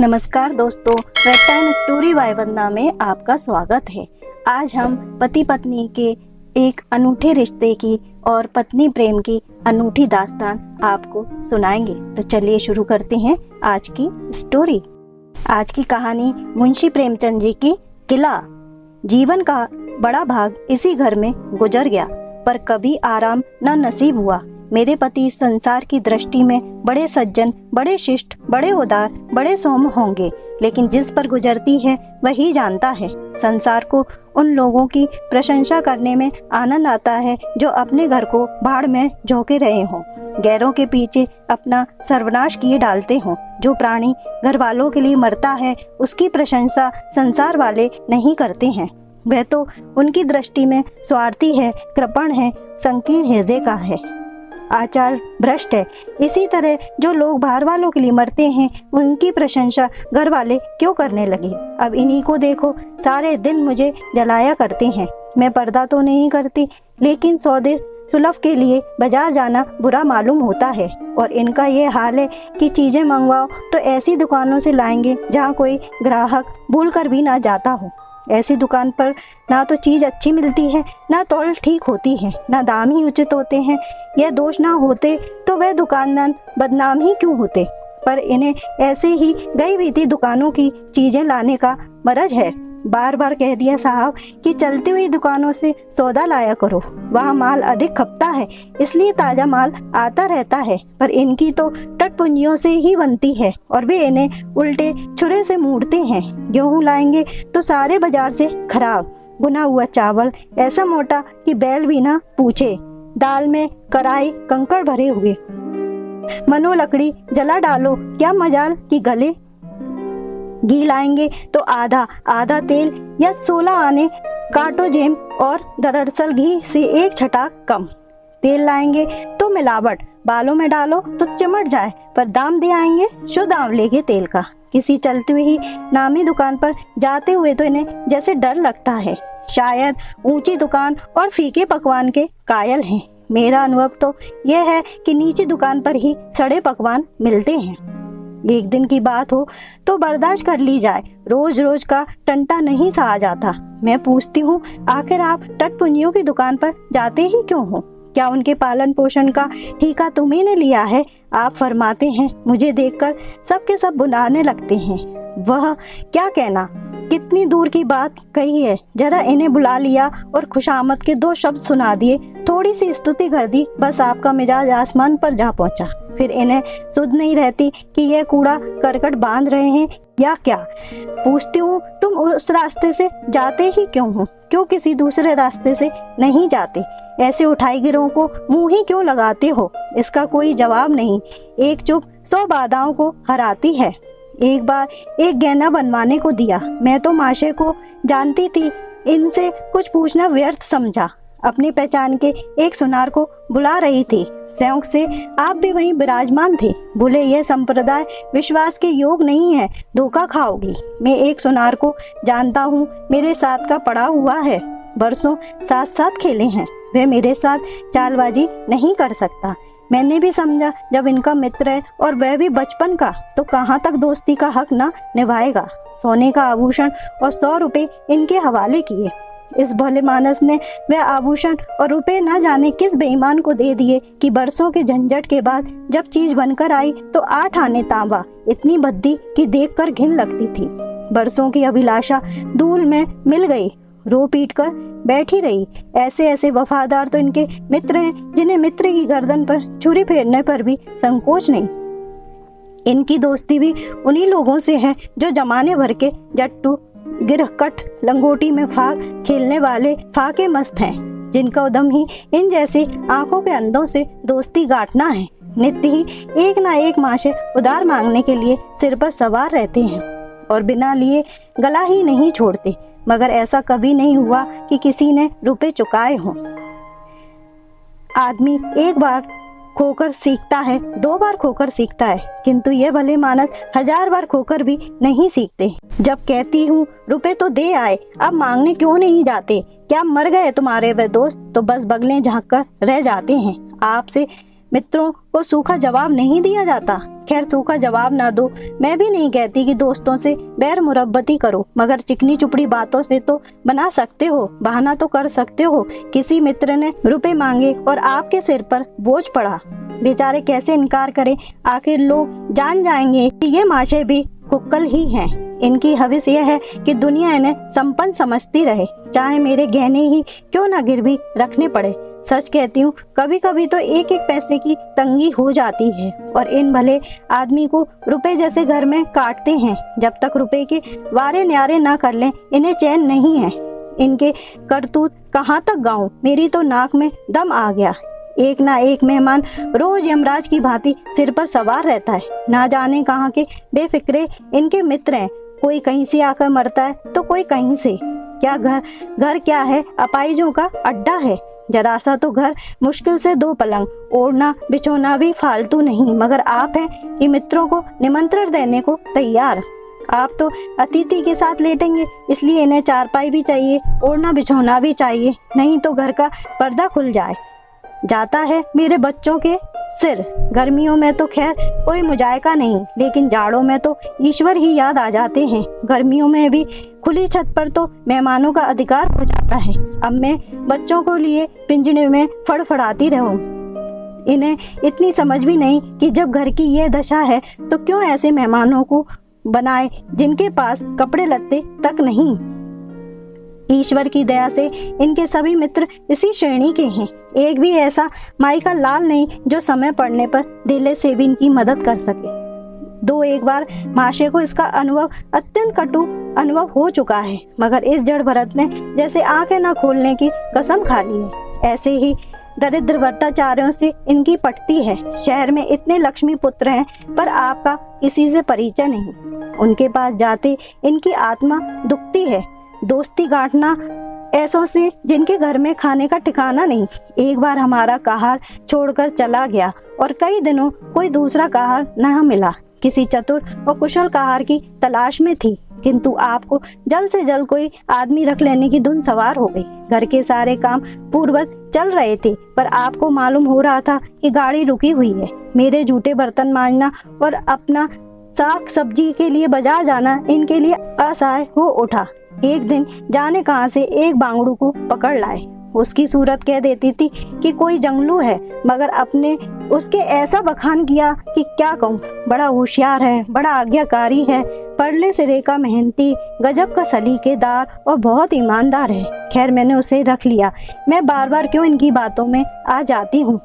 नमस्कार दोस्तों, red time story by वंदना में आपका स्वागत है। आज हम पति पत्नी के एक अनूठे रिश्ते की और पत्नी प्रेम की अनूठी दास्तान आपको सुनाएंगे। तो चलिए शुरू करते हैं आज की स्टोरी। आज की कहानी मुंशी प्रेमचंद जी की किला। जीवन का बड़ा भाग इसी घर में गुजर गया, पर कभी आराम न नसीब हुआ। मेरे पति संसार की दृष्टि में बड़े सज्जन, बड़े शिष्ट, बड़े उदार, बड़े सौम्य होंगे, लेकिन जिस पर गुजरती है वही जानता है। संसार को उन लोगों की प्रशंसा करने में आनंद आता है जो अपने घर को भाड़ में झोंके रहे हों, गैरों के पीछे अपना सर्वनाश किए डालते हों। जो प्राणी घर वालों के लिए मरता है उसकी प्रशंसा संसार वाले नहीं करते हैं। वह तो उनकी दृष्टि में स्वार्थी है, कृपण है, संकीर्ण हृदय का है, आचार भ्रष्ट है। इसी तरह जो लोग बाहर वालों के लिए मरते हैं उनकी प्रशंसा घर वाले क्यों करने लगे। अब इन्हीं को देखो, सारे दिन मुझे जलाया करते हैं। मैं पर्दा तो नहीं करती, लेकिन सौदे सुलभ के लिए बाजार जाना बुरा मालूम होता है। और इनका ये हाल है कि चीजें मंगवाओ तो ऐसी दुकानों से लाएंगे जहाँ कोई ग्राहक भूल कर भी ना जाता हो। ऐसी दुकान पर ना तो चीज अच्छी मिलती है, ना तौल ठीक होती है, ना दाम ही उचित होते हैं। यह दोष ना होते तो वह दुकानदार बदनाम ही क्यों होते। पर इन्हें ऐसे ही गई बीती दुकानों की चीजें लाने का मरज है। बार बार कह दिया साहब कि चलती हुई दुकानों से सौदा लाया करो, वहाँ माल अधिक खपता है, इसलिए ताजा माल आता रहता है। पर इनकी तो टटपुंजियों से ही बनती है और वे इन्हें उल्टे छुरे से मूड़ते हैं। गेहूं लाएंगे तो सारे बाजार से खराब, भुना हुआ चावल ऐसा मोटा कि बैल भी ना पूछे, दाल में कराई कंकड़ भरे हुए, मनो लकड़ी जला डालो क्या मजाल कि गले। घी लाएंगे तो आधा आधा तेल या 16 आने काटो जेम, और दरअसल घी से एक छटाक कम। तेल लाएंगे तो मिलावट, बालों में डालो तो चिमट जाए, पर दाम दे आएंगे शुद्ध आंवले के तेल का। किसी चलती हुई नामी दुकान पर जाते हुए तो इन्हें जैसे डर लगता है, शायद ऊंची दुकान और फीके पकवान के कायल हैं। मेरा अनुभव तो यह है कि नीची दुकान पर ही सड़े पकवान मिलते हैं। एक दिन की बात हो तो बर्दाश्त कर ली जाए, रोज रोज का टंटा नहीं सहा जाता। मैं पूछती हूँ, आखिर आप टटपुंजियों की दुकान पर जाते ही क्यों हो? क्या उनके पालन पोषण का ठेका तुम्ही ने लिया है? आप फरमाते हैं। मुझे देखकर सबके सब बुलाने लगते हैं। वह क्या कहना, कितनी दूर की बात कही है। जरा इन्हें बुला लिया और खुशामद के 2 शब्द सुना दिए, थोड़ी सी स्तुति कर दी, बस आपका मिजाज आसमान पर जा पहुंचा। फिर इन्हें सुध नहीं रहती कि यह कूड़ा करकट बांध रहे हैं या क्या। पूछती हूँ, तुम उस रास्ते से जाते ही क्यों हो? क्यों किसी दूसरे रास्ते से नहीं जाते? ऐसे उठाई गिरों को मुंह ही क्यों लगाते हो? इसका कोई जवाब नहीं। एक चुप 100 बाधाओं को हराती है। एक बार एक गहना बनवाने को दिया। मैं तो माशे को जानती थी, इनसे कुछ पूछना व्यर्थ समझा। अपनी पहचान के एक सुनार को बुला रही थी। संयोग से आप भी वहीं विराजमान थे। बोले, यह संप्रदाय विश्वास के योग नहीं है, धोखा खाओगी। मैं एक सुनार को जानता हूँ, मेरे साथ का पड़ा हुआ है, बरसों साथ साथ खेले हैं। वह मेरे साथ चालबाजी नहीं कर सकता। मैंने भी समझा जब इनका मित्र है और वह भी बचपन का, तो कहाँ तक दोस्ती का हक ना निभाएगा। सोने का आभूषण और 100 रुपए इनके हवाले किए। इस भले मानस ने वह आभूषण और रुपए न जाने किस बेईमान को दे दिए कि बरसों के झंझट के बाद जब चीज बनकर आई तो 8 आने तांबा, इतनी भद्दी कि देखकर घिन लगती थी। बरसों की अभिलाषा धूल में मिल गई, रो पीट कर बैठी रही। ऐसे ऐसे वफादार तो इनके मित्र हैं जिन्हें मित्र की गर्दन पर छुरी फेरने पर भी संकोच नहीं। इनकी दोस्ती भी उन्हीं लोगों से है जो जमाने भर के जट्टू, गिरहकट, लंगोटी में फाक खेलने वाले फाके मस्त हैं, जिनका उद्यम ही इन जैसे आंखों के अंधों से दोस्ती गांठना है। नित्य ही एक ना एक माशे उधार मांगने के लिए सिर पर सवार रहते हैं और बिना लिए गला ही नहीं छोड़ते, मगर ऐसा कभी नहीं हुआ कि किसी ने रुपए चुकाए हों। आदमी एक बार खोकर सीखता है, 2 बार खोकर सीखता है, किंतु ये भले मानस 1000 बार खोकर भी नहीं सीखते। जब कहती हूँ रुपए तो दे आए, अब मांगने क्यों नहीं जाते? क्या मर गए तुम्हारे वे दोस्त? तो बस बगलें झाँक कर रह जाते हैं। आपसे मित्रों को सूखा जवाब नहीं दिया जाता। खैर, सूखा जवाब ना दो, मैं भी नहीं कहती कि दोस्तों से बैर मुरब्बती करो, मगर चिकनी चुपड़ी बातों से तो बना सकते हो, बहाना तो कर सकते हो। किसी मित्र ने रुपए मांगे और आपके सिर पर बोझ पड़ा, बेचारे कैसे इनकार करें। आखिर लोग जान जाएंगे कि ये माशे भी कुक्कल ही हैं। इनकी हविस यह है कि दुनिया इन्हें संपन्न समझती रहे, चाहे मेरे गहने ही क्यों ना गिरवी रखने पड़े। सच कहती हूँ, कभी कभी तो एक एक पैसे की तंगी हो जाती है और इन भले आदमी को रुपए जैसे घर में काटते हैं। जब तक रुपए के वारे न्यारे ना कर लें, इन्हें चैन नहीं है। इनके करतूत कहाँ तक गाऊं, मेरी तो नाक में दम आ गया। एक ना एक मेहमान रोज यमराज की भांति सिर पर सवार रहता है। ना जाने कहाँ के बेफिक्रे इनके मित्र हैं, कोई कहीं से आकर मरता है तो कोई कहीं से। क्या घर क्या है, अपाइजों का अड्डा है। जरा सा तो घर मुश्किल से 2 पलंग, ओढ़ना बिछोना भी फालतू नहीं, मगर आप हैं कि मित्रों को निमंत्रण देने को तैयार। आप तो अतिथि के साथ लेटेंगे, इसलिए इन्हें चारपाई भी चाहिए, ओढ़ना बिछोना भी चाहिए, नहीं तो घर का पर्दा खुल जाता है मेरे बच्चों के सिर। गर्मियों में तो खैर कोई मुजायका नहीं, लेकिन जाड़ों में तो ईश्वर ही याद आ जाते हैं। गर्मियों में भी खुली छत पर तो मेहमानों का अधिकार हो जाता है। अब मैं बच्चों को लिए पिंजरे में फड़फड़ाती रहूं। इन्हें इतनी समझ भी नहीं कि जब घर की ये दशा है तो क्यों ऐसे मेहमानों को बनाए जिनके पास कपड़े लत्ते तक नहीं। ईश्वर की दया से इनके सभी मित्र इसी श्रेणी के हैं। एक भी ऐसा माई का लाल नहीं जो समय पड़ने पर ढीले से भी इनकी मदद कर सके। 2-1 बार माशे को इसका अनुभव अत्यंत कटु अनुभव हो चुका है, मगर इस जड़ भरत ने जैसे आंखें न खोलने की कसम खा ली है। ऐसे ही दरिद्र भट्टाचार्यों से इनकी पटती है। शहर में इतने लक्ष्मी पुत्र हैं, पर आपका किसी से परिचय नहीं। उनके पास जाते इनकी आत्मा दुखती है। दोस्ती गांठना ऐसों से जिनके घर में खाने का ठिकाना नहीं। एक बार हमारा कहार छोड़कर चला गया और कई दिनों कोई दूसरा कहार न मिला। किसी चतुर और कुशल कहार की तलाश में थी, किंतु आपको जल्द से जल्द कोई आदमी रख लेने की धुन सवार हो गई। घर के सारे काम पूर्ववत चल रहे थे, पर आपको मालूम हो रहा था कि गाड़ी रुकी हुई है। मेरे जूठे बर्तन मांजना और अपना साग सब्जी के लिए बाजार जाना इनके लिए असहाय हो उठा। एक दिन जाने कहां से एक बांगड़ू को पकड़ लाए। उसकी सूरत कह देती थी कि कोई जंगलू है, मगर अपने उसके ऐसा बखान किया कि क्या कहूँ। बड़ा होशियार है, बड़ा आज्ञाकारी है, परले सिरे का मेहनती, गजब का सलीकेदार और बहुत ईमानदार है। खैर, मैंने उसे रख लिया। मैं बार बार क्यों इनकी बातों में आ जाती हूँ,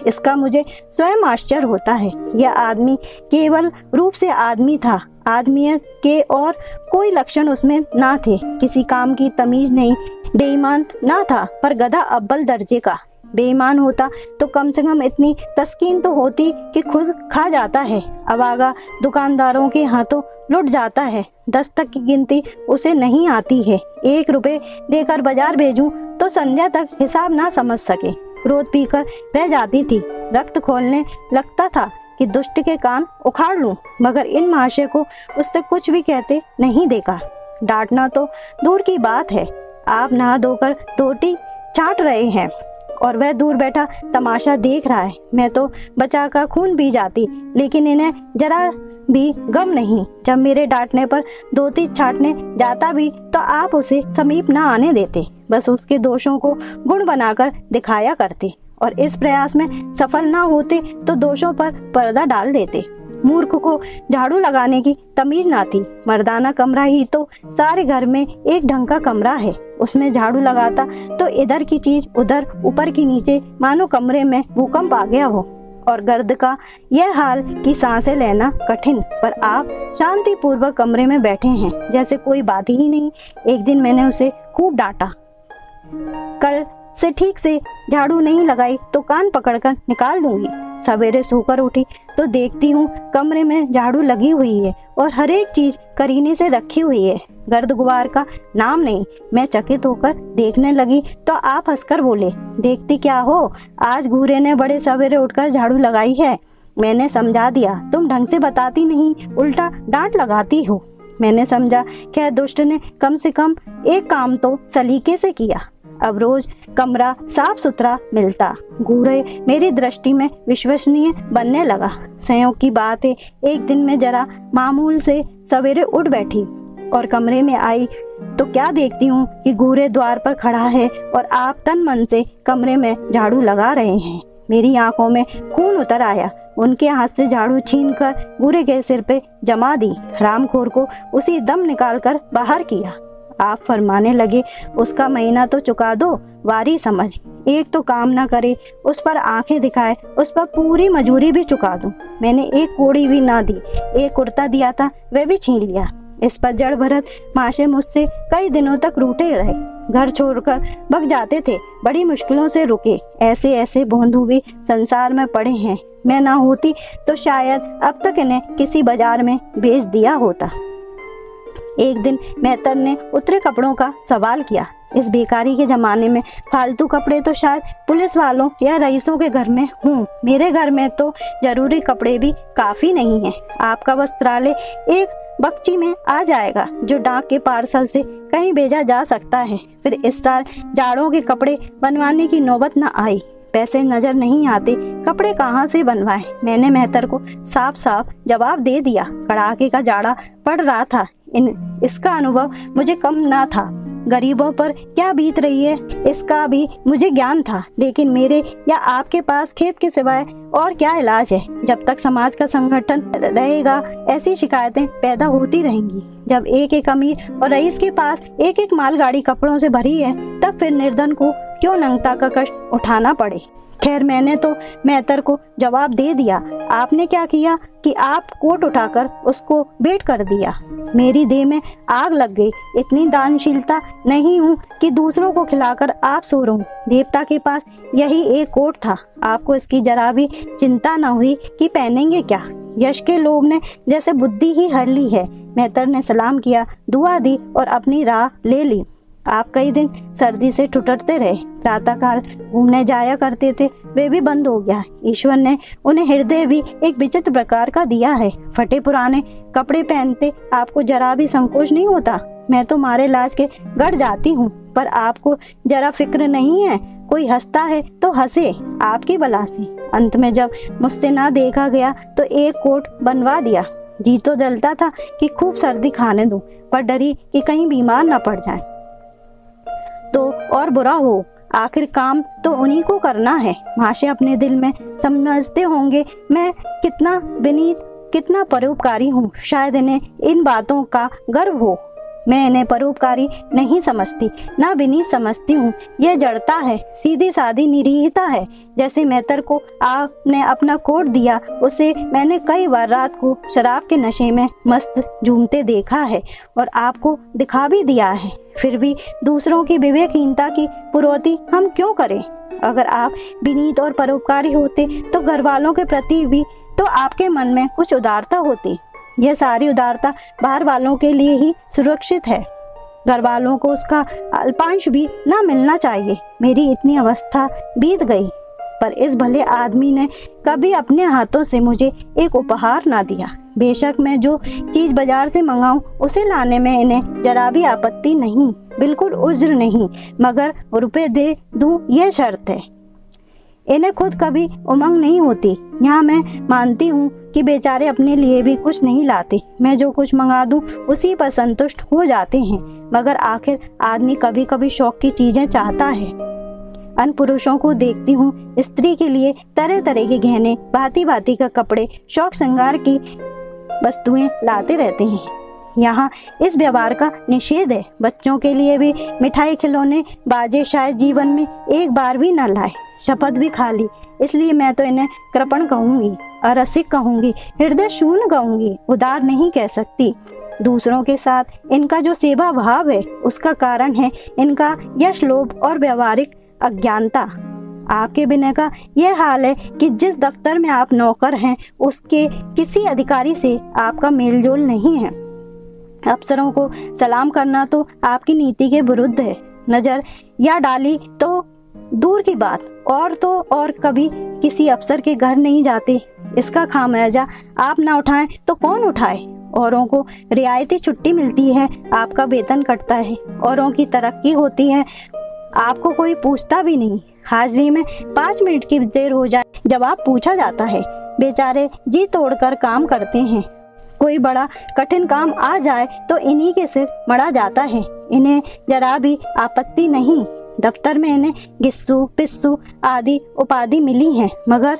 इसका मुझे स्वयं आश्चर्य होता है। यह आदमी केवल रूप से आदमी था, आदमियत के और कोई लक्षण उसमें ना थे। किसी काम की तमीज नहीं, बेईमान ना था, पर गधा अव्वल दर्जे का। बेईमान होता तो कम से कम इतनी तस्कीन तो होती कि खुद खा जाता है, अवागा दुकानदारों के हाथों लुट जाता है। 10 तक की गिनती उसे नहीं आती है। 1 रुपए देकर बाजार भेजूं तो संध्या तक हिसाब ना समझ सके। क्रोध पीकर रह जाती थी। रक्त खोलने लगता था कि दुष्ट के कान उखाड़ लूं, मगर इन महाशय को उससे कुछ भी कहते नहीं देखा। डांटना तो दूर की बात है। आप नहा धोकर धोती छाट रहे हैं और वह दूर बैठा तमाशा देख रहा है। मैं तो बचा का खून पी जाती, लेकिन इन्हें जरा भी गम नहीं। जब मेरे डांटने पर धोती छाटने जाता भी तो आप उसे समीप न आने देते, बस उसके दोषों को गुण बनाकर दिखाया करते, और इस प्रयास में सफल ना होते तो दोषों पर पर्दा डाल देते। मूर्ख को झाड़ू लगाने की तमीज ना थी। मर्दाना कमरा ही तो सारे घर में एक ढंग का कमरा है, उसमें झाड़ू लगाता तो इधर की चीज उधर, ऊपर की नीचे, मानो कमरे में भूकंप आ गया हो। और गर्द का यह हाल कि सांसें लेना कठिन, पर आप शांति पूर्वक कमरे में बैठे हैं जैसे कोई बात ही नहीं। एक दिन मैंने उसे खूब डांटा, कल से ठीक से झाड़ू नहीं लगाई तो कान पकड़कर निकाल दूंगी। सवेरे सोकर उठी तो देखती हूँ कमरे में झाड़ू लगी हुई है और हर एक चीज करीने से रखी हुई है, गर्द गुबार का नाम नहीं। मैं चकित होकर देखने लगी तो आप हंसकर बोले, देखती क्या हो, आज घूरे ने बड़े सवेरे उठकर झाड़ू लगाई है। मैंने समझा दिया, तुम ढंग से बताती नहीं, उल्टा डांट लगाती हो। मैंने समझा खैर दुष्ट ने कम से कम एक काम तो सलीके से किया। अब रोज कमरा साफ सुथरा मिलता। घूरे मेरी दृष्टि में विश्वसनीय बनने लगा। संयोग की बात है, एक दिन मैं जरा मामूल से सवेरे उठ बैठी और कमरे में आई तो क्या देखती हूँ कि घूरे द्वार पर खड़ा है और आप तन मन से कमरे में झाड़ू लगा रहे हैं। मेरी आंखों में खून उतर आया। उनके हाथ से झाड़ू छीनकर घूरे के सिर पे जमा दी। हरामखोर को उसी दम निकालकर बाहर किया। आप फरमाने लगे, उसका महीना तो चुका दो, वारी समझ। एक तो काम ना करे, उस पर आंखें दिखाए, उस पर पूरी मजूरी भी चुका दूं। मैंने एक कोड़ी भी ना दी। एक कुर्ता दिया था, वह भी छीन लिया। इस पर जड़ भरत माशे मुझसे कई दिनों तक रूठे रहे। घर छोड़कर भग जाते थे, बड़ी मुश्किलों से रुके। ऐसे ऐसे बंधु भी संसार में पड़े हैं। मैं ना होती तो शायद अब तक इन्हें किसी बाजार में बेच दिया होता। एक दिन मेहतर ने उतरे कपड़ों का सवाल किया। इस बेकारी के जमाने में फालतू कपड़े तो शायद पुलिस वालों या रईसों के घर में हों, मेरे घर में तो जरूरी कपड़े भी काफी नहीं है। आपका वस्त्रालय एक बक्ची में आ जाएगा जो डाक के पार्सल से कहीं भेजा जा सकता है। फिर इस साल जाड़ों के कपड़े बनवाने की नौबत न आई। पैसे नजर नहीं आते, कपड़े कहाँ से बनवाए। मैंने मेहतर को साफ साफ जवाब दे दिया। कड़ाके का जाड़ा पड़ रहा था, इसका अनुभव मुझे कम ना था। गरीबों पर क्या बीत रही है इसका भी मुझे ज्ञान था, लेकिन मेरे या आपके पास खेत के सिवाय और क्या इलाज है। जब तक समाज का संगठन रहेगा ऐसी शिकायतें पैदा होती रहेंगी। जब एक एक अमीर और रईस के पास एक एक मालगाड़ी कपड़ों से भरी है, तब फिर निर्धन को क्यों नंगता का कष्ट उठाना पड़े। खैर, मैंने तो मेहतर को जवाब दे दिया। आपने क्या किया कि आप कोट उठाकर उसको भेंट कर दिया। मेरी देह में आग लग गई। इतनी दानशीलता नहीं हूँ कि दूसरों को खिलाकर आप सो रहूं। देवता के पास यही एक कोट था। आपको इसकी जरा भी चिंता न हुई कि पहनेंगे क्या। यश के लोभ ने जैसे बुद्धि ही हर ली है। मेहतर ने सलाम किया, दुआ दी और अपनी राह ले ली। आप कई दिन सर्दी से ठुठरते रहे। प्रातःकाल घूमने जाया करते थे, वे भी बंद हो गया। ईश्वर ने उन्हें हृदय भी एक विचित्र प्रकार का दिया है। फटे पुराने कपड़े पहनते आपको जरा भी संकोच नहीं होता। मैं तो मारे लाज के गड़ जाती हूँ, पर आपको जरा फिक्र नहीं है। कोई हंसता है तो हंसे आपकी बला से। अंत में जब मुझसे ना देखा गया तो एक कोट बनवा दिया। जी तो जलता था कि खूब सर्दी खाने दूं, पर डरी कि कहीं बीमार न पड़ जाए तो और बुरा हो। आखिर काम तो उन्हीं को करना है। माशे अपने दिल में समझते होंगे मैं कितना विनीत, कितना परोपकारी हूँ। शायद इन्हें इन बातों का गर्व हो। मैं इन्हें परोपकारी नहीं समझती, ना विनीत समझती हूँ। यह जड़ता है, सीधी सादी निरीहता है। जैसे मेहतर को आपने अपना कोट दिया, उसे मैंने कई बार रात को शराब के नशे में मस्त झूमते देखा है और आपको दिखा भी दिया है। फिर भी दूसरों की विवेकहीनता की पुरोती हम क्यों करें। अगर आप विनीत और परोपकारी होते तो घर वालों के प्रति भी तो आपके मन में कुछ उदारता होती। यह सारी उदारता बाहर वालों के लिए ही सुरक्षित है। घर वालों को उसका अल्पांश भी ना मिलना चाहिए। मेरी इतनी अवस्था बीत गई, पर इस भले आदमी ने कभी अपने हाथों से मुझे एक उपहार ना दिया। बेशक मैं जो चीज बाजार से मंगाऊं उसे लाने में इन्हें जरा भी आपत्ति नहीं, बिल्कुल उज्र नहीं, मगर रुपए दे दूं यह शर्त है। इन्हें खुद कभी उमंग नहीं होती। यहाँ मैं मानती हूँ कि बेचारे अपने लिए भी कुछ नहीं लाते। मैं जो कुछ मंगा दूं उसी पर संतुष्ट हो जाते हैं, मगर आखिर आदमी कभी कभी शौक की चीजें चाहता है। अन्य पुरुषों को देखती हूँ, स्त्री के लिए तरह तरह के गहने, भांति भांति का कपड़े, शौक श्रृंगार की वस्तुएं लाते रहते हैं। यहाँ इस व्यवहार का निषेध है। बच्चों के लिए भी मिठाई, खिलौने, बाजे शायद जीवन में एक बार भी न लाए। शपथ भी खा ली। इसलिए मैं तो इन्हें कृपण कहूंगी, अरसिक कहूंगी, हृदय शून्य कहूंगी, उदार नहीं कह सकती। दूसरों के साथ इनका जो सेवा भाव है उसका कारण है इनका यश लोभ और व्यवहारिक अज्ञानता। आपके बिना का यह हाल है कि जिस दफ्तर में आप नौकर हैं उसके किसी अधिकारी से आपका मेलजोल नहीं है। अफसरों को सलाम करना तो आपकी नीति के विरुद्ध है। नजर या डाली तो दूर की बात, और तो और कभी किसी अफसर के घर नहीं जाते। इसका खामियाजा आप ना उठाएं तो कौन उठाए। औरों को रियायती छुट्टी मिलती है, आपका वेतन कटता है। औरों की तरक्की होती है, आपको कोई पूछता भी नहीं। हाजिरी में 5 मिनट की देर हो जाए जवाब पूछा जाता है। बेचारे जी तोड़कर काम करते हैं। कोई बड़ा कठिन काम आ जाए तो इन्हीं के सिर मढ़ा जाता है। इन्हें जरा भी आपत्ति नहीं। दफ्तर में इन्हें गिस्सू पिस्सू आदि उपाधि मिली हैं, मगर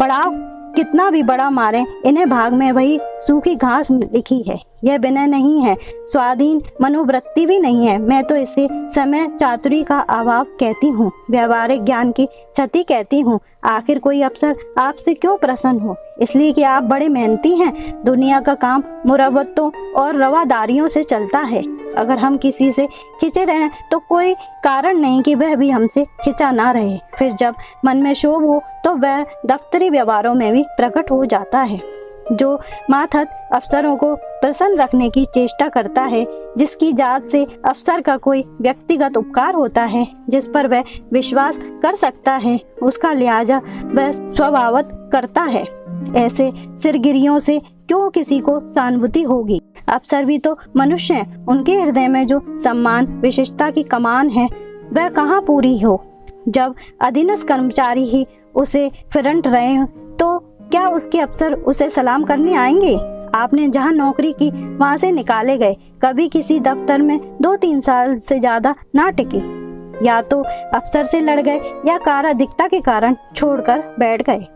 पड़ाव कितना भी बड़ा मारे इन्हें भाग में वही सूखी घास लिखी है। यह विनय नहीं है, स्वाधीन मनोवृत्ति भी नहीं है। मैं तो इसे समय चातुरी का अभाव कहती हूँ, व्यवहारिक ज्ञान की क्षति कहती हूँ। आखिर कोई अफसर आपसे क्यों प्रसन्न हो? इसलिए कि आप बड़े मेहनती हैं। दुनिया का काम मुरव्वतों और रवादारियों से चलता है। अगर हम किसी से खिंचे रहें तो कोई कारण नहीं कि वह भी हमसे खिंचा ना रहे। फिर जब मन में क्षोभ हो तो वह दफ्तरी व्यवहारों में भी प्रकट हो जाता है। जो मातहत अफसरों को प्रसन्न रखने की चेष्टा करता है, जिसकी जात से अफसर का कोई व्यक्तिगत उपकार होता है, जिस पर वह विश्वास कर सकता है, उसका लिहाजा वह स्वभावत करता है। ऐसे सिरगिरियों से क्यों किसी को सहानुभूति होगी? अफसर भी तो मनुष्य हैं। उनके हृदय में जो सम्मान विशिष्टता की कमान है वह कहाँ पूरी हो? जब अधीनस्थ कर्मचारी ही उसे फिरंट रहे हो तो क्या उसके अफसर उसे सलाम करने आएंगे? आपने जहाँ नौकरी की वहाँ से निकाले गए, कभी किसी दफ्तर में 2-3 साल से ज्यादा ना टिके। या तो अफसर से लड़ गए या काराधिकता के कारण छोड़कर बैठ गए।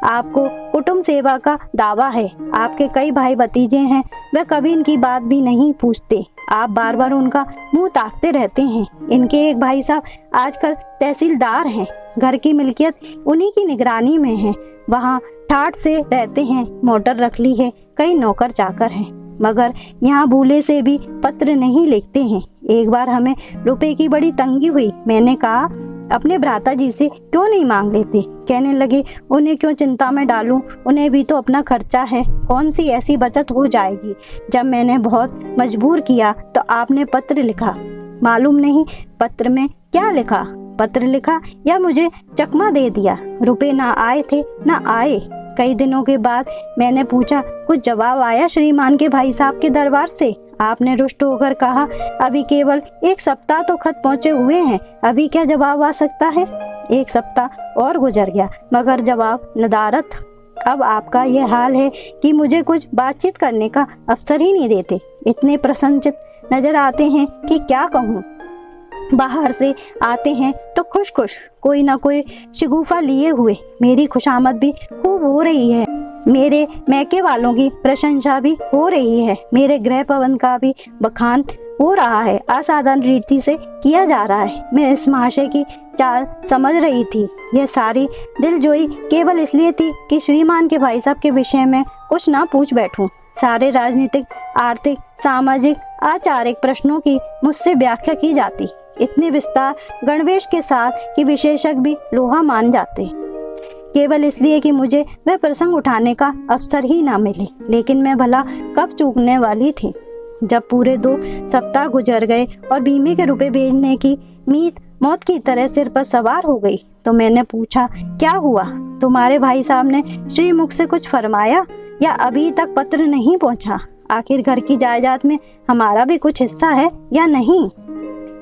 आपको कुटुंब सेवा का दावा है। आपके कई भाई भतीजे हैं, वे कभी इनकी बात भी नहीं पूछते। आप बार बार उनका मुंह ताकते रहते हैं। इनके एक भाई साहब आजकल तहसीलदार हैं। घर की मिल्कियत उन्हीं की निगरानी में है। वहाँ ठाठ से रहते हैं। मोटर रख ली है, कई नौकर चाकर हैं, मगर यहाँ भूले से भी पत्र नहीं लिखते हैं। एक बार हमें रुपए की बड़ी तंगी हुई। मैंने कहा अपने भ्राता जी से क्यों नहीं मांग लेते? कहने लगे उन्हें क्यों चिंता में डालूं, उन्हें भी तो अपना खर्चा है, कौन सी ऐसी बचत हो जाएगी। जब मैंने बहुत मजबूर किया तो आपने पत्र लिखा। मालूम नहीं पत्र में क्या लिखा। पत्र लिखा या मुझे चकमा दे दिया। रुपए ना आए थे ना आए। कई दिनों के बाद मैंने पूछा, कुछ जवाब आया श्रीमान के भाई साहब के दरबार से? आपने रुष्ट होकर कहा, अभी केवल 1 सप्ताह तो खत पहुँचे हुए हैं, अभी क्या जवाब आ सकता है? 1 सप्ताह और गुजर गया, मगर जवाब नदारद। अब आपका यह हाल है कि मुझे कुछ बातचीत करने का अवसर ही नहीं देते। इतने प्रसन्नचित नजर आते हैं कि क्या कहूँ। बाहर से आते हैं तो खुश खुश, कोई ना कोई शिगुफा लिए हुए। मेरी खुशामद भी खूब हो रही है। मेरे मैके वालों की प्रशंसा भी हो रही है। मेरे गृह भवन का भी बखान हो रहा है। असाधारण रीति से किया जा रहा है। मैं इस महाशय की चाल समझ रही थी। यह सारी दिलजोई केवल इसलिए थी कि श्रीमान के भाई साहब के विषय में कुछ ना पूछ बैठूं। सारे राजनीतिक, आर्थिक, सामाजिक, आचारिक प्रश्नों की मुझसे व्याख्या की जाती, इतने विस्तार गणवेश के साथ कि विशेषज्ञ भी लोहा मान जाते, केवल इसलिए कि मुझे वह प्रसंग उठाने का अवसर ही ना मिले। लेकिन मैं भला कब चूकने वाली थी। जब पूरे 2 सप्ताह गुजर गए और बीमे के रुपए भेजने की मीत मौत की तरह सिर पर सवार हो गई तो मैंने पूछा, क्या हुआ? तुम्हारे भाई साहब ने श्रीमुख से कुछ फरमाया या अभी तक पत्र नहीं पहुंचा? आखिर घर की जायदाद में हमारा भी कुछ हिस्सा है या नहीं?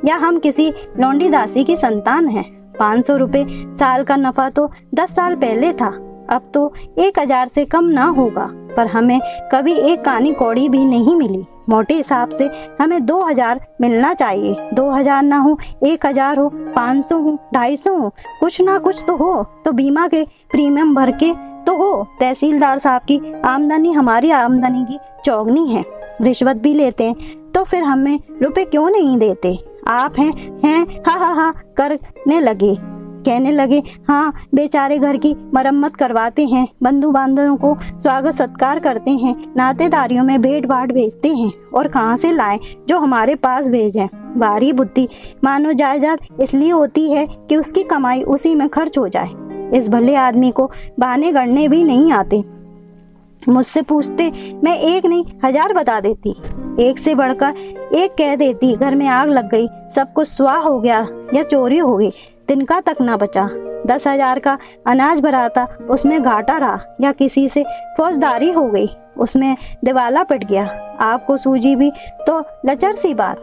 या हम किसी लौंडी दासी की संतान हैं? 500 रुपए साल का नफा तो 10 साल पहले था, अब तो 1000 से कम ना होगा। पर हमें कभी एक कानी कौड़ी भी नहीं मिली। मोटे हिसाब से हमें 2000 मिलना चाहिए। 2000 ना हो, 1000 हो, 500 हो, 250 हो, कुछ ना कुछ तो हो। तो बीमा के प्रीमियम भर के तो हो। तहसीलदार साहब की आमदनी हमारी आमदनी की चौगनी है। रिश्वत भी लेते हैं तो फिर हमें रुपए क्यों नहीं देते? आप हैं हा हा हा करने लगे। कहने लगे, हाँ बेचारे घर की मरम्मत करवाते हैं, बंधु बांधवों को स्वागत सत्कार करते हैं, नातेदारियों में भेंट बाट भेजते हैं, और कहाँ से लाएं जो हमारे पास भेजें। बारी बुद्धि मानो जायदाद इसलिए होती है कि उसकी कमाई उसी में खर्च हो जाए। इस भले आदमी को बहाने गढ़ने भी नहीं आते। मुझसे पूछते, मैं 1 नहीं 1000 बता देती, एक से बढ़कर एक कह देती। घर में आग लग गई, सब कुछ स्वाह हो गया या चोरी हो गई, तिनका तक ना बचा। 10,000 का अनाज भरा था, उसमें घाटा रहा, या किसी से फौजदारी हो गई, उसमें दिवाला पिट गया। आपको सूझी भी तो लचर सी बात।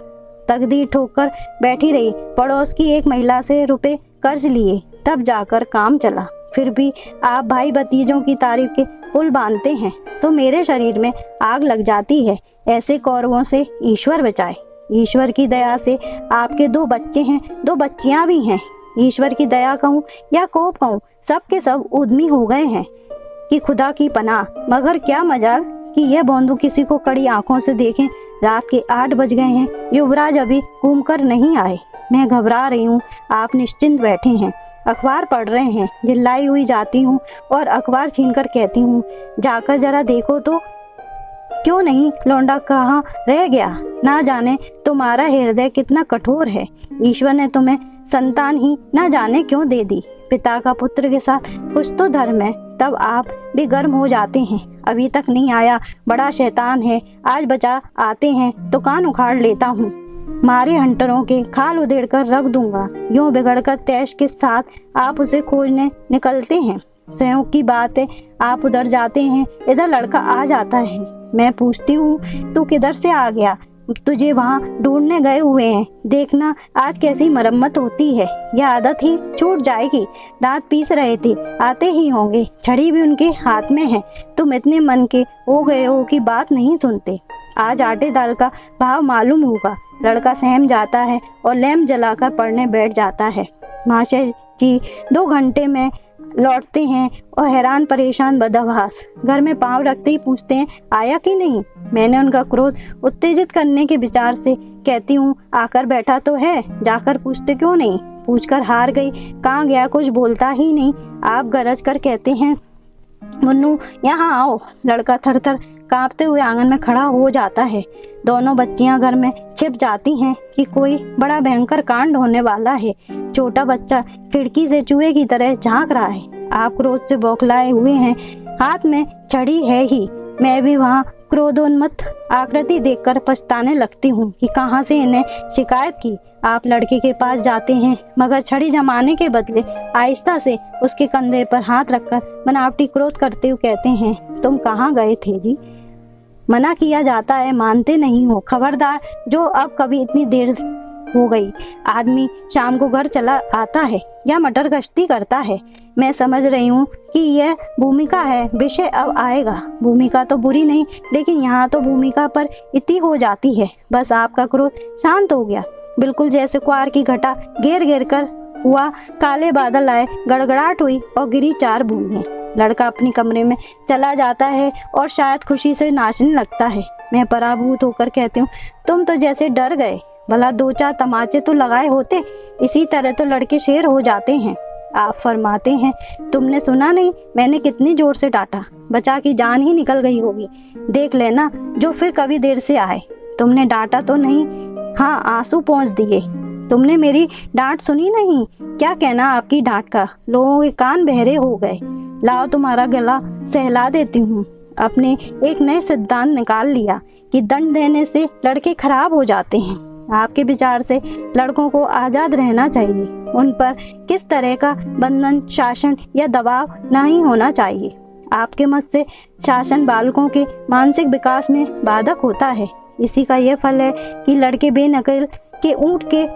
तकदीर ठोकर बैठी रही। पड़ोस की एक महिला से रुपए कर्ज लिए, तब जाकर काम चला। फिर भी आप भाई भतीजों की तारीफ के पुल बांधते हैं तो मेरे शरीर में आग लग जाती है। ऐसे कौरवों से ईश्वर बचाए। ईश्वर की दया से आपके 2 बच्चे हैं, 2 बच्चियां भी हैं। ईश्वर की दया कहूँ या कोप कहूँ, सब के सब उद्यमी हो गए हैं कि खुदा की पनाह। मगर क्या मजाल कि यह बंधु किसी को कड़ी आंखों से देखें। रात के 8 बज गए हैं, युवराज अभी घूम कर नहीं आए। मैं घबरा रही हूँ, आप निश्चिंत बैठे हैं, अखबार पढ़ रहे हैं। चिल्लाई हुई जाती हूँ और अखबार छीनकर कहती हूँ, जाकर जरा देखो तो। क्यों नहीं, लौंडा कहाँ रह गया? ना जाने तुम्हारा हृदय कितना कठोर है। ईश्वर ने तुम्हें संतान ही ना जाने क्यों दे दी। पिता का पुत्र के साथ कुछ तो धर्म है। तब आप भी गर्म हो जाते हैं। अभी तक नहीं आया, बड़ा शैतान है, आज बचा आते हैं तो कान उखाड़ लेता हूँ। मारे हंटरों के खाल उधेड़ कर रख दूंगा। यूं बिगड़कर तैश के साथ आप उसे खोजने निकलते हैं। संयोग की बात है, आप उधर जाते हैं, इधर लड़का आ जाता है। मैं पूछती हूँ, तू किधर से आ गया? तुझे वहाँ ढूंढने गए हुए हैं। देखना आज कैसी मरम्मत होती है। यह आदत ही छूट जाएगी। दांत पीस रहे थे, आते ही होंगे। छड़ी भी उनके हाथ में है। तुम इतने मन के हो गए हो कि बात नहीं सुनते। आज आटे दाल का भाव मालूम होगा। लड़का सहम जाता है और लैंप जलाकर पढ़ने बैठ जाता है। मास्टर जी 2 घंटे में लौटते हैं और हैरान परेशान बदहवास घर में पांव रखते ही पूछते हैं, आया कि नहीं? मैंने उनका क्रोध उत्तेजित करने के विचार से कहती हूँ, आकर बैठा तो है, जाकर पूछते क्यों नहीं? पूछकर हार गई, कहाँ गया? कुछ बोलता ही नहीं। आप गरज कर कहते हैं, मुन्नू यहाँ आओ। लड़का थर थर कांपते हुए आंगन में खड़ा हो जाता है। दोनों बच्चियां घर में छिप जाती हैं कि कोई बड़ा भयंकर कांड होने वाला है। छोटा बच्चा खिड़की से चूहे की तरह झांक रहा है। आप क्रोध से बौखलाए हुए हैं, हाथ में छड़ी है ही। मैं भी वहाँ क्रोधोन्मत्त आकृति देखकर पछताने लगती हूँ कि कहाँ से इन्हें शिकायत की। आप लड़के के पास जाते हैं, मगर छड़ी जमाने के बदले आहिस्ता से उसके कंधे पर हाथ रखकर बनावटी क्रोध करते हुए कहते हैं, तुम कहाँ गए थे जी? मना किया जाता है, मानते नहीं हो। खबरदार, जो अब कभी इतनी देर हो गई। आदमी शाम को घर चला आता है या मटर गश्ती करता है। मैं समझ रही हूँ कि यह भूमिका है, विषय अब आएगा। भूमिका तो बुरी नहीं, लेकिन यहाँ तो भूमिका पर इतनी हो जाती है। बस आपका क्रोध शांत हो गया, बिल्कुल जैसे कुआर की घटा घेर घेर कर हुआ। काले बादल आए, गड़गड़ाहट हुई और गिरी 4 बूंदें। लड़का अपने कमरे में चला जाता है और शायद खुशी से नाचने लगता है। मैं पराभूत होकर कहती हूँ, तुम तो जैसे डर गए। भला 2-4 तमाचे तो लगाए होते, इसी तरह तो लड़के शेर हो जाते हैं। आप फरमाते हैं, तुमने सुना नहीं मैंने कितनी जोर से डांटा? बचा की जान ही निकल गई होगी। देख लेना जो फिर कभी देर से आए। तुमने डांटा तो नहीं? हाँ, आंसू पोंछ दिए। तुमने मेरी डांट सुनी नहीं? क्या कहना आपकी डांट का? लोगों के कान बहरे हो गए। लाओ तुम्हारा गला सहला देती हूँ। अपने एक नए सिद्धांत निकाल लिया कि दंड देने से लड़के खराब हो जाते हैं। आपके विचार से लड़कों को आज़ाद रहना चाहिए। उन पर किस तरह का बंधन, शासन या दबाव नहीं होना चाहिए। आपके मत से शासन बालकों के मानसिक विकास में बाधक होता है। इसी का यह फल है कि लड़के बेनकल के ऊंट के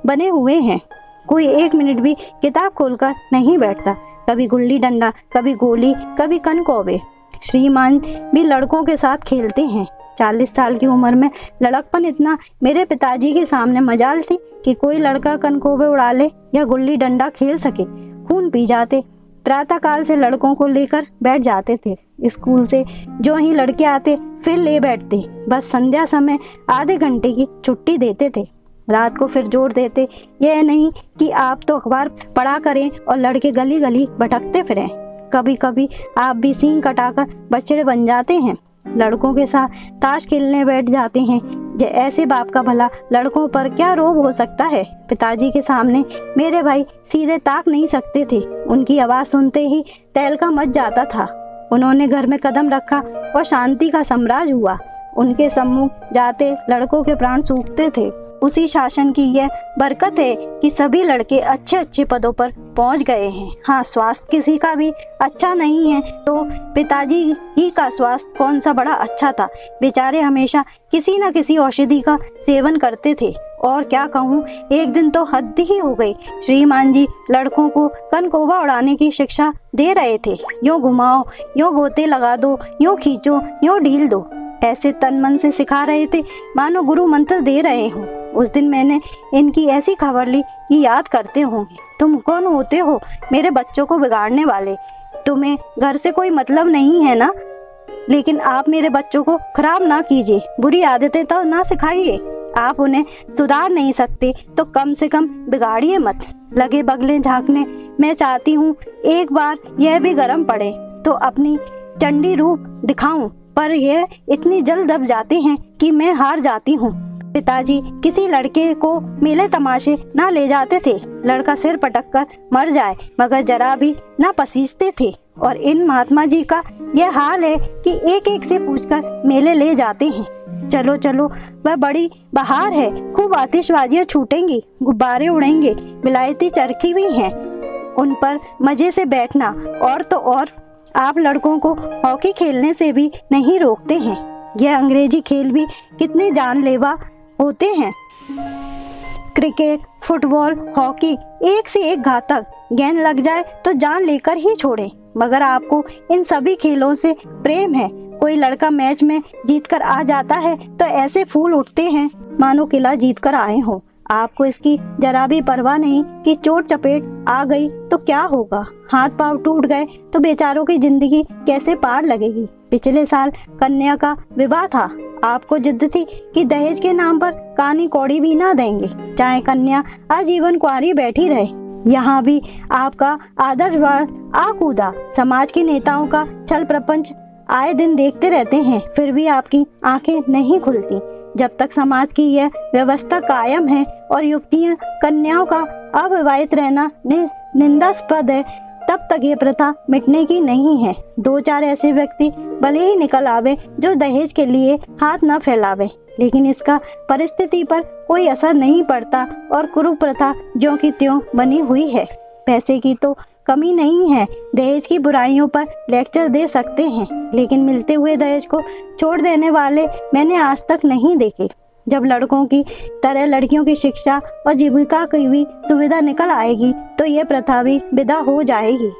बने हुए हैं। कोई 1 मिनट भी किताब खोलकर नहीं बैठता। कभी गुल्ली डंडा, कभी गोली, कभी कनकौवे। श्रीमान भी लड़कों के साथ खेलते हैं। 40 साल की उम्र में लड़कपन इतना मेरे पिताजी के सामने मजाल थी कि कोई लड़का कनकौवे उड़ा ले या गुल्ली डंडा खेल सके। खून पी जाते। प्रातः काल से लड़कों को लेकर बैठ जाते थे। स्कूल से जो ही लड़के आते फिर ले बैठते। बस संध्या समय आधे घंटे की छुट्टी देते थे। रात को फिर जोड़ देते, यह नहीं कि आप तो अखबार पढ़ा करें और लड़के गली गली भटकते फिरें। कभी कभी आप भी सींग कटाकर बछड़े बन जाते हैं। लड़कों के साथ ताश खेलने बैठ जाते हैं। ऐसे बाप का भला लड़कों पर क्या रोब हो सकता है? पिताजी के सामने मेरे भाई सीधे ताक नहीं सकते थे। उनकी आवाज़ सुनते ही तहलका मच जाता था। उन्होंने घर में कदम रखा और शांति का साम्राज्य हुआ। उनके सम्मुख जाते लड़कों के प्राण सूखते थे। उसी शासन की यह बरकत है कि सभी लड़के अच्छे अच्छे पदों पर पहुंच गए हैं। हाँ, स्वास्थ्य किसी का भी अच्छा नहीं है तो पिताजी ही का स्वास्थ्य कौन सा बड़ा अच्छा था। बेचारे हमेशा किसी न किसी औषधि का सेवन करते थे और क्या कहूँ, एक दिन तो हद ही हो गई। श्रीमान जी लड़कों को कनकोवा उड़ाने की शिक्षा दे रहे थे। यूँ घुमाओ, यूँ गोते लगा दो, यूँ खींचो, यूँ ढील दो, ऐसे तन मन से सिखा रहे थे मानो गुरु मंत्र दे रहे हों। उस दिन मैंने इनकी ऐसी खबर ली कि याद करते होंगे, तुम कौन होते हो मेरे बच्चों को बिगाड़ने वाले? तुम्हें घर से कोई मतलब नहीं है ना? लेकिन आप मेरे बच्चों को खराब ना कीजिए, बुरी आदतें तो ना सिखाइए। आप उन्हें सुधार नहीं सकते तो कम से कम बिगाड़िए मत। लगे बगले झांकने मैं चाहती हूँ एक बार यह भी गर्म पड़े तो अपनी चंडी रूप दिखाऊं, पर यह इतनी जल्द दब जाते हैं कि मैं हार जाती हूँ। पिताजी किसी लड़के को मेले तमाशे ना ले जाते थे, लड़का सिर पटक कर मर जाए मगर जरा भी ना पसीजते थे। और इन महात्मा जी का यह हाल है कि एक एक से पूछकर मेले ले जाते हैं। चलो चलो, वह बड़ी बहार है, खूब आतिशबाजियां छूटेंगी, गुब्बारे उड़ेंगे, विलायती चरखी भी हैं, उन पर मजे से बैठना। और तो और आप लड़कों को हॉकी खेलने से भी नहीं रोकते हैं। यह अंग्रेजी खेल भी कितने जानलेवा होते हैं। क्रिकेट, फुटबॉल, हॉकी एक से एक घातक। गेंद लग जाए तो जान लेकर ही छोड़े। मगर आपको इन सभी खेलों से प्रेम है। कोई लड़का मैच में जीतकर आ जाता है तो ऐसे फूल उठते हैं मानो किला जीतकर आए हों। आपको इसकी जरा भी परवाह नहीं कि चोट चपेट आ गई तो क्या होगा, हाथ पांव टूट गए तो बेचारों की जिंदगी कैसे पार लगेगी। पिछले साल कन्या का विवाह था। आपको जिद थी कि दहेज के नाम पर कानी कौड़ी भी ना देंगे, चाहे कन्या आजीवन कुंवारी बैठी रहे। यहाँ भी आपका आदर्शवाद आ कूदा। समाज के नेताओं का छल प्रपंच आए दिन देखते रहते हैं, फिर भी आपकी आंखें नहीं खुलती। जब तक समाज की यह व्यवस्था कायम है और युवतियां कन्याओं का अविवाहित रहना निंदास्पद है, तब तक ये प्रथा मिटने की नहीं है। 2-4 ऐसे व्यक्ति भले ही निकल आवे जो दहेज के लिए हाथ न फैलावे, लेकिन इसका परिस्थिति पर कोई असर नहीं पड़ता और कुप्रथा ज्यों की त्यों बनी हुई है। पैसे की तो कमी नहीं है, दहेज की बुराइयों पर लेक्चर दे सकते हैं, लेकिन मिलते हुए दहेज को छोड़ देने वाले मैंने आज तक नहीं देखे। जब लड़कों की तरह लड़कियों की शिक्षा और जीविका की भी सुविधा निकल आएगी तो ये प्रथा भी विदा हो जाएगी।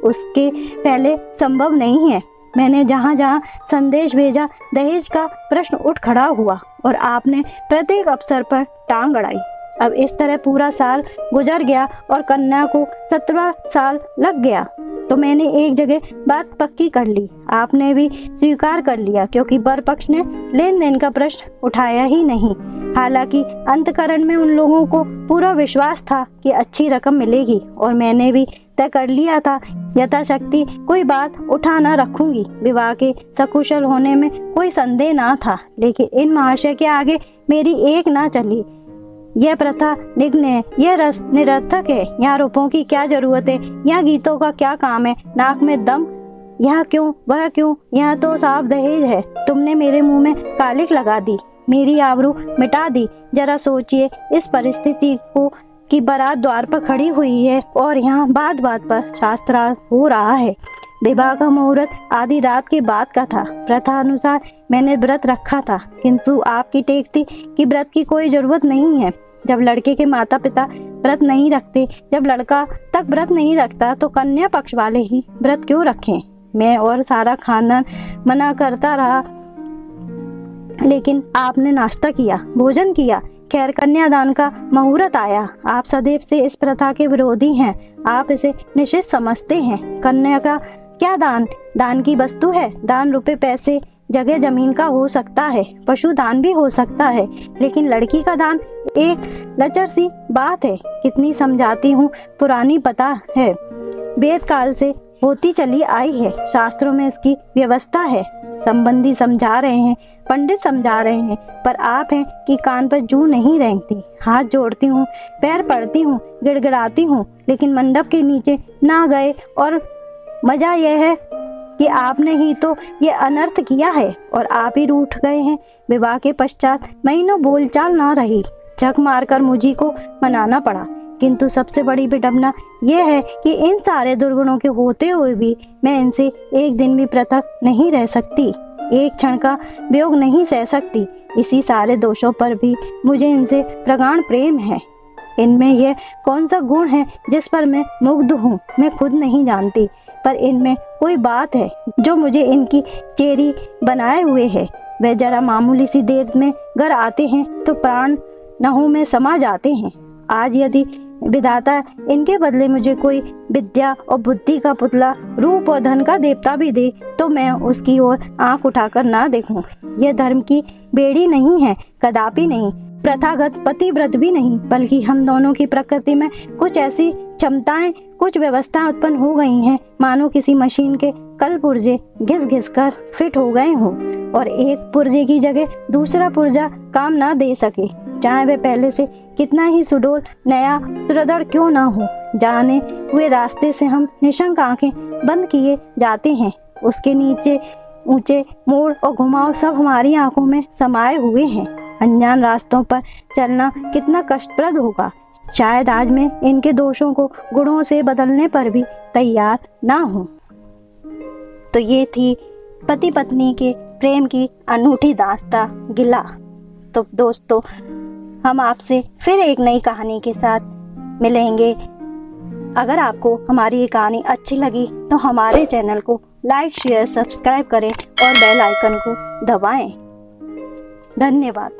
उसके पहले संभव नहीं है। मैंने जहाँ जहाँ संदेश भेजा दहेज का प्रश्न उठ खड़ा हुआ और आपने प्रत्येक अवसर पर टांग अड़ाई। अब इस तरह पूरा साल गुजर गया और कन्या को 17 साल लग गया तो मैंने एक जगह बात पक्की कर ली। आपने भी स्वीकार कर लिया, क्योंकि वर पक्ष ने लेन देन का प्रश्न उठाया ही नहीं। हालांकि अंतकरण में उन लोगों को पूरा विश्वास था कि अच्छी रकम मिलेगी और मैंने भी तय कर लिया था यथाशक्ति कोई बात उठा न रखूंगी। विवाह के सकुशल होने में कोई संदेह ना था, लेकिन इन महाशय के आगे मेरी एक ना चली। यह प्रथा निग्न है, यह रस निरर्थक है। यहाँ रूपों की क्या जरूरत है, यहाँ गीतों का क्या काम है, नाक में दम यहाँ क्यों वह क्यों, यहाँ तो साफ दहेज है। तुमने मेरे मुंह में कालिक लगा दी, मेरी आबरू मिटा दी। जरा सोचिए इस परिस्थिति को कि बारात द्वार पर खड़ी हुई है और यहाँ बात बात पर शास्त्रार्थ हो रहा है। विवाह का मुहूर्त आधी रात के बाद का था। प्रथा अनुसार मैंने व्रत रखा था, किंतु आपकी टेक थी कि व्रत की कोई जरूरत नहीं है। जब लड़के के माता पिता व्रत नहीं रखते, जब लड़का तक व्रत नहीं रखता तो कन्या पक्ष वाले ही व्रत क्यों रखें। मैं और सारा खानदान मना करता रहा, लेकिन आपने नाश्ता किया, भोजन किया। खैर, कन्यादान का मुहूर्त आया। आप सदैव से इस प्रथा के विरोधी हैं, आप इसे निषिद्ध समझते हैं। कन्या का क्या दान, दान की वस्तु है। दान रुपए पैसे जगह जमीन का हो सकता है, पशु दान भी हो सकता है, लेकिन लड़की का दान एक लचर सी बात है। कितनी समझाती हूँ, पुरानी पता है, वेद काल से होती चली आई है। शास्त्रों में इसकी व्यवस्था है। संबंधी समझा रहे हैं, पंडित समझा रहे हैं, पर आप हैं कि कान पर जूं नहीं रेंगती। हाथ जोड़ती हूँ, पैर पड़ती हूँ, गिड़गिड़ाती हूँ, लेकिन मंडप के नीचे ना गए। और मजा यह है कि आपने ही तो ये अनर्थ किया है और आप ही रूठ गए हैं। विवाह के पश्चात महीनों बोलचाल ना रही, झक मारकर मुझी को मनाना पड़ा। किंतु सबसे बड़ी विडंबना यह है कि इन सारे दुर्गुणों के होते हुए भी मैं इनसे एक दिन भी पृथक नहीं रह सकती। एक क्षण का वियोग नहीं सह सकती। इसी सारे दोषों पर भी मुझे इनसे प्रगाढ़ प्रेम है। इनमें यह कौन सा गुण है जिस पर मैं मुग्ध हूँ, मैं खुद नहीं जानती, पर इनमें कोई बात है जो मुझे इनकी चेरी बनाए हुए है। वे जरा मामूली सी देर में घर आते हैं तो प्राण नहों में समा जाते हैं। आज यदि विधाता इनके बदले मुझे कोई विद्या और बुद्धि का पुतला, रूप और धन का देवता भी दे तो मैं उसकी ओर आंख उठाकर ना देखूं। यह धर्म की बेड़ी नहीं है, कदापि नहीं, प्रथागत पतिव्रत भी नहीं, बल्कि हम दोनों की प्रकृति में कुछ ऐसी क्षमताएं, कुछ व्यवस्था उत्पन्न हो गई हैं, मानो किसी मशीन के कल पुर्जे घिस घिस कर फिट हो गए हों और एक पुर्जे की जगह दूसरा पुर्जा काम ना दे सके, चाहे वह पहले से कितना ही सुडौल, नया, सुदृढ़ क्यों ना हो। जाने हुए रास्ते से हम निशंक आंखें बंद किए जाते हैं, उसके नीचे ऊंचे मोड़ और घुमाव सब हमारी आंखों में समाये हुए हैं। अनजान रास्तों पर चलना कितना कष्टप्रद होगा। शायद आज मैं इनके दोषों को गुणों से बदलने पर भी तैयार ना हूँ। तो ये थी पति पत्नी के प्रेम की अनूठी दास्तां गिला। तो दोस्तों, हम आपसे फिर एक नई कहानी के साथ मिलेंगे। अगर आपको हमारी ये कहानी अच्छी लगी तो हमारे चैनल को लाइक, शेयर, सब्सक्राइब करें और बेल आइकन को दबाएं। धन्यवाद।